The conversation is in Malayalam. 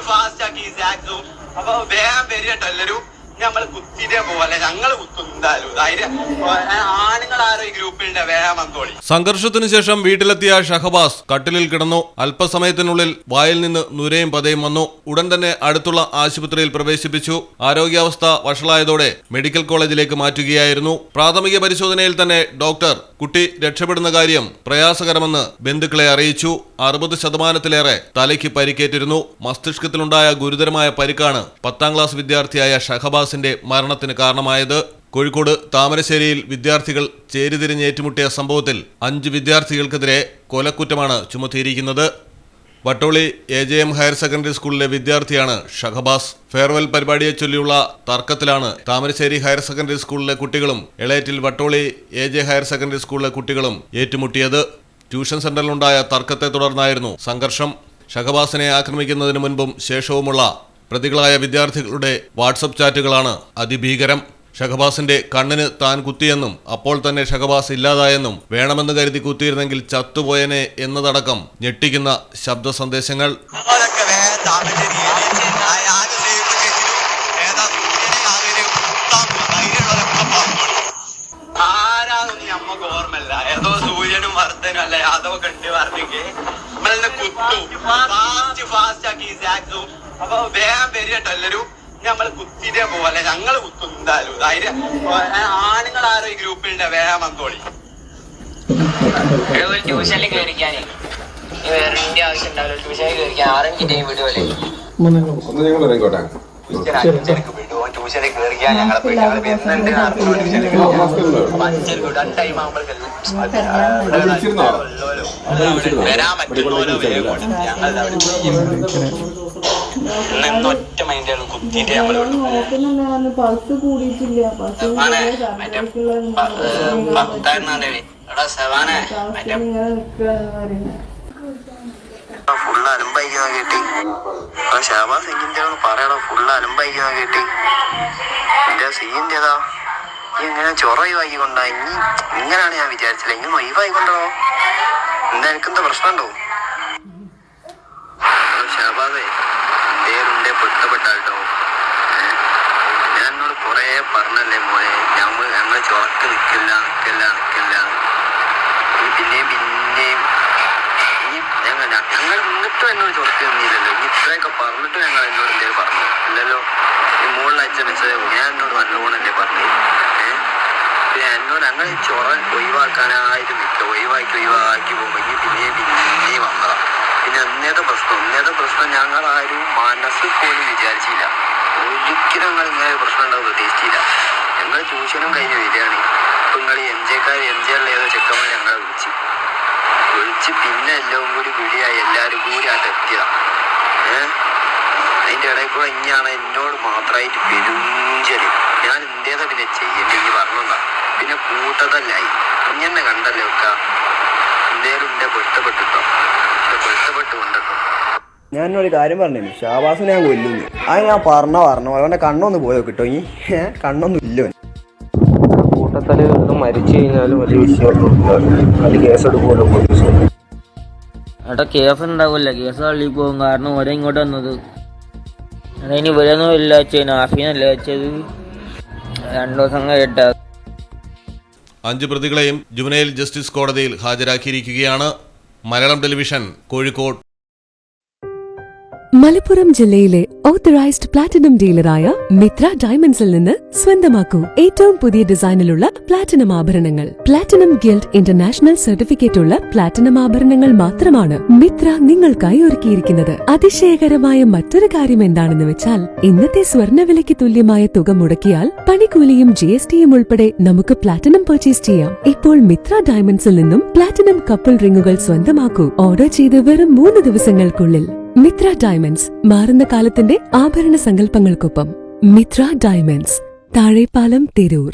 ഫാസ്റ്റ് ആക്കി അപ്പൊ വേഗം വരികട്ടോ എല്ലാരും. നമ്മള് കുത്തിട്ടേ പോലെ ഞങ്ങള് കുത്തും എന്തായാലും. ആണുങ്ങളാരോ ഈ ഗ്രൂപ്പിന്റെ വേഗം വന്നോളി. സംഘർഷത്തിനു ശേഷം വീട്ടിലെത്തിയ ഷഹബാസ് കട്ടിലിൽ കിടന്നു. അല്പസമയത്തിനുള്ളിൽ വായിൽ നിന്ന് നുരയും പതയും വന്നു. ഉടൻ തന്നെ അടുത്തുള്ള ആശുപത്രിയിൽ പ്രവേശിപ്പിച്ചു. ആരോഗ്യാവസ്ഥ വഷളായതോടെ മെഡിക്കൽ കോളേജിലേക്ക് മാറ്റുകയായിരുന്നു. പ്രാഥമിക പരിശോധനയിൽ തന്നെ ഡോക്ടർ കുട്ടി രക്ഷപ്പെടുന്ന കാര്യം പ്രയാസകരമെന്ന് ബന്ധുക്കളെ അറിയിച്ചു. 60% തലയ്ക്ക് പരിക്കേറ്റിരുന്നു. മസ്തിഷ്കത്തിലുണ്ടായ ഗുരുതരമായ പരിക്കാണ് 10ാം ക്ലാസ് വിദ്യാർത്ഥിയായ ഷഹബാസിന്റെ മരണത്തിന് കാരണമായത്. കോഴിക്കോട് താമരശ്ശേരിയിൽ വിദ്യാർത്ഥികൾ ചേരിതിരിഞ്ഞേറ്റുമുട്ടിയ സംഭവത്തിൽ 5 വിദ്യാർത്ഥികൾക്കെതിരെ കൊലക്കുറ്റമാണ് ചുമത്തിയിരിക്കുന്നത്. വട്ടോളി AJM ഹയർ സെക്കൻഡറി സ്കൂളിലെ വിദ്യാർത്ഥിയാണ് ഷഹബാസ്. ഫെയർവെൽ പരിപാടിയെ ചൊല്ലിയുള്ള തർക്കത്തിലാണ് താമരശ്ശേരി ഹയർ സെക്കൻഡറി സ്കൂളിലെ കുട്ടികളും Elettil Vattoli AJ higher secondary സ്കൂളിലെ കുട്ടികളും ഏറ്റുമുട്ടിയത്. ട്യൂഷൻ സെന്ററിലുണ്ടായ തർക്കത്തെ തുടർന്നായിരുന്നു സംഘർഷം. ഷഹബാസിനെ ആക്രമിക്കുന്നതിന് മുൻപും ശേഷവുമുള്ള പ്രതികളായ വിദ്യാർത്ഥികളുടെ വാട്സപ്പ് ചാറ്റുകളാണ് അതിഭീകരം. ഷഹബാസിന്റെ കണ്ണിന് താൻ കുത്തിയെന്നും അപ്പോൾ തന്നെ ഷഹബാസ് ഇല്ലാതായെന്നും വേണമെന്ന് കരുതി കുത്തിയിരുന്നെങ്കിൽ ചത്തുപോയനെ എന്നതടക്കം ഞെട്ടിക്കുന്ന ശബ്ദ സന്ദേശങ്ങൾ. നമുക്ക് ഓർമ്മല്ല, ഏതോ സൂര്യനും വർദ്ധനും അല്ല യാദവൊക്കെ ഉണ്ട് പറഞ്ഞെങ്കിൽ നമ്മളെന്നെ കുത്തും ഫാസ്റ്റ് ആക്കി അപ്പൊ വേഗം വരികട്ടോ എല്ലാരും. നമ്മള് കുത്തിട്ടേ പോലെ ഞങ്ങള് കുത്തും എന്തായാലും. ആണുങ്ങളാരോ ഈ ഗ്രൂപ്പിന്റെ വേഗം വന്നോളി. ട്യൂഷനിൽ കയറിക്കാനേ വേറെ ആവശ്യം ഉണ്ടാവില്ല. ട്യൂഷനിൽ കയറിക്കാൻ 6 ടൈം വിടുവല്ലേ. ട്യൂഷനിൽ കയറിക്കാൻ ഞങ്ങളെ വരാൻ പറ്റുള്ളൂ. ഒറ്റ മൈൻഡാണ് കുത്തിയിട്ട് നമ്മള് ഫുള്ള് അലമ്പായിക്കുന്ന കേട്ടി. ഷഹബാസ് എങ്കിന്റെ പറയണോ ഫുള്ള് അലമ്പായിക്കുന്ന കേട്ടി. എന്റെ സീന്റേതാ ഇങ്ങനെ ചൊറയുവായിക്കൊണ്ടാ. ഇങ്ങനെയാണ് ഞാൻ വിചാരിച്ചില്ല. ഇങ്ങനെ ഒഴിവായിക്കൊണ്ടോ എന്താ എനിക്കെന്താ പ്രശ്നമുണ്ടോ? ഷഹബാസേ പേരുണ്ടേ പൊരുത്തപ്പെട്ടാട്ടോ. ഞാൻ എന്നോട് കൊറേ പറഞ്ഞല്ലേ മോനെ ഞങ്ങള് ചൊറക്ക് നിക്കില്ല. പിന്നെയും ഞങ്ങൾ എന്നിട്ടും എന്നോട് ചൊറക്ക് തന്നില്ലല്ലോ. ഇനി ഇത്രയൊക്കെ പറഞ്ഞിട്ടും ഞങ്ങൾ എന്നോട് എന്തേലും പറഞ്ഞു ഇല്ലല്ലോ. ഈ മുകളിൽ അയച്ച മെസ്സേജ് ഞാൻ എന്നോട് നല്ലോണല്ലേ പറഞ്ഞു. പിന്നെ എന്നോട് ഞങ്ങൾ ചൊറ ഒഴിവാക്കാനായിട്ട് നിൽക്കുക. ഒഴിവാക്കി പോകുമ്പോൾ പിന്നെയും വന്നതാ. പിന്നെ ഇന്നത്തെ പ്രശ്നം ഞങ്ങൾ ആരും മനസ്സിൽ പോലും വിചാരിച്ചില്ല. ഒരിക്കലും ഞങ്ങൾ ഇങ്ങനെ ഒരു പ്രശ്നം ഉണ്ടാവും പ്രതീക്ഷിച്ചില്ല. ഞങ്ങൾ ട്യൂഷനും കഴിഞ്ഞ് വരികയാണ്. ഇപ്പം നിങ്ങൾ MJക്കാരിലെ ഏതോ ചെക്കന്മാർ ഞങ്ങളെ വിളിച്ച് പിന്നെ എല്ലാം കൂടി വിളിയായി. എല്ലാവരും കൂടി അതെത്തിയതാണ്. അതിൻ്റെ ഇടയിൽ കൂടെ ഇനിയാണ് എന്നോട് മാത്രമായിട്ട് പെരുഞ്ചല്. ഞാൻ എന്തേതാ പിന്നെ ചെയ്യേണ്ടി പറഞ്ഞതാ. പിന്നെ കൂട്ടതല്ലായി ഇങ്ങനെ കണ്ടല്ലേ ഒക്കെ എന്തേലും എന്റെ പൊരുത്തപ്പെട്ടിട്ടോ പൊരുത്തപ്പെട്ടുകൊണ്ടോ. ഞാൻ എന്നൊരു കാര്യം പറഞ്ഞു, ഷഹബാസിനെ ഞാൻ കൊല്ലുന്നു. അത് ഞാൻ പറഞ്ഞു അവൻ്റെ കണ്ണൊന്ന് പോയോ കിട്ടോ. ഈ കണ്ണൊന്നും ഇല്ലോ. കൂട്ടത്തല് മരിച്ചു കഴിഞ്ഞാലും വലിയ വിഷയമൊന്നും അത് കേസെടുക്കുമല്ലോ പോലീസ്. എടാ കേസ് ഉണ്ടാവില്ല, കേസ് തള്ളി പോകും. കാരണം ഓരോ ഇങ്ങോട്ട് വന്നത് ഇനി ഇവരൊന്നും ഇല്ല വെച്ചാൽ നാഫീനല്ല വെച്ചത്. 2 ദിവസം കേട്ട 5 പ്രതികളെയും ജുവനൈൽ ജസ്റ്റിസ് കോടതിയിൽ ഹാജരാക്കിയിരിക്കുകയാണ്. മലയാളം ടെലിവിഷൻ, കോഴിക്കോട്. മലപ്പുറം ജില്ലയിലെ ഓത്തറൈസ്ഡ് പ്ലാറ്റിനം ഡീലറായ മിത്ര ഡയമണ്ട്സിൽ നിന്ന് സ്വന്തമാക്കൂ ഏറ്റവും പുതിയ ഡിസൈനിലുള്ള പ്ലാറ്റിനം ആഭരണങ്ങൾ. പ്ലാറ്റിനം ഗിൽഡ് ഇന്റർനാഷണൽ സർട്ടിഫിക്കറ്റ് ഉള്ള പ്ലാറ്റിനം ആഭരണങ്ങൾ മാത്രമാണ് മിത്ര നിങ്ങൾക്കായി ഒരുക്കിയിരിക്കുന്നത്. അതിശയകരമായ മറ്റൊരു കാര്യം എന്താണെന്ന് വെച്ചാൽ ഇന്നത്തെ സ്വർണ്ണവിലയ്ക്ക് തുല്യമായ തുക മുടക്കിയാൽ പണിക്കൂലിയും GSTയും ഉൾപ്പെടെ നമുക്ക് പ്ലാറ്റിനം പർച്ചേസ് ചെയ്യാം. ഇപ്പോൾ മിത്ര ഡയമണ്ട്സിൽ നിന്നും പ്ലാറ്റിനം കപ്പിൾ റിങ്ങുകൾ സ്വന്തമാക്കൂ. ഓർഡർ ചെയ്ത് വെറും 3 ദിവസങ്ങൾക്കുള്ളിൽ. മിത്ര ഡയമണ്ട്സ്, മാറുന്ന കാലത്തിന്റെ ആഭരണ സങ്കല്പങ്ങൾക്കൊപ്പം. മിത്ര ഡയമണ്ട്സ്, താഴെപ്പാലം, തിരൂർ.